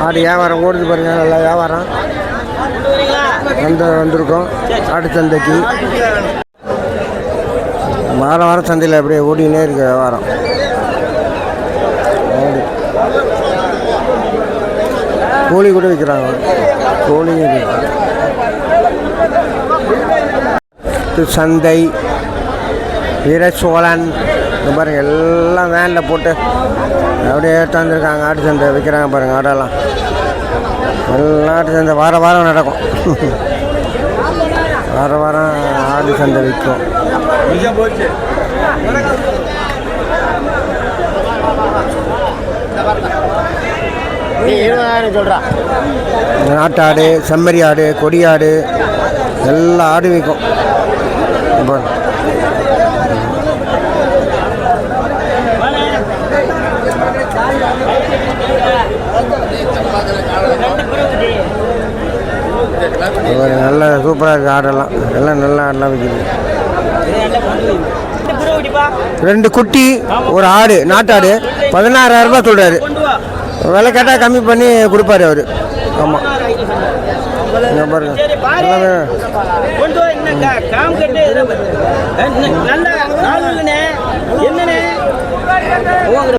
ஆடு வியாபாரம் ஓடுது பாருங்க, நல்லா வியாபாரம். சந்தை வந்திருக்கோம், ஆடு சந்தைக்கு. வாரம் வாரம் சந்தையில் அப்படியே ஓடினே இருக்கு வியாபாரம். கோழி கூட விற்கிறாங்க, கோழியும் சந்தை. வீரசோழன் இந்த பாருங்க, எல்லாம் வேனில் போட்டு அப்படியே ஏற்றாந்துருக்காங்க. ஆட்டு சந்தை விற்கிறாங்க பாருங்கள், ஆடெல்லாம் எல்லாம் ஆட்டு சந்தை வாரம் வாரம் நடக்கும். வாரம் வாரம் ஆடு சந்தை விற்கும். நாட்டாடு, செம்மறி ஆடு, கொடியாடு எல்லா ஆடு விற்கும். நல்ல சூப்பராக இருக்குது ஆடெல்லாம், எல்லாம் நல்ல ஆடெல்லாம் விற்கிது. 2 குட்டி ஒரு ஆடு, நாட்டாடு 16,000 ரூபா சொல்கிறாரு. விலை கேட்டால் கம்மி பண்ணி கொடுப்பாரு அவர். ஆமாம், பாருங்க.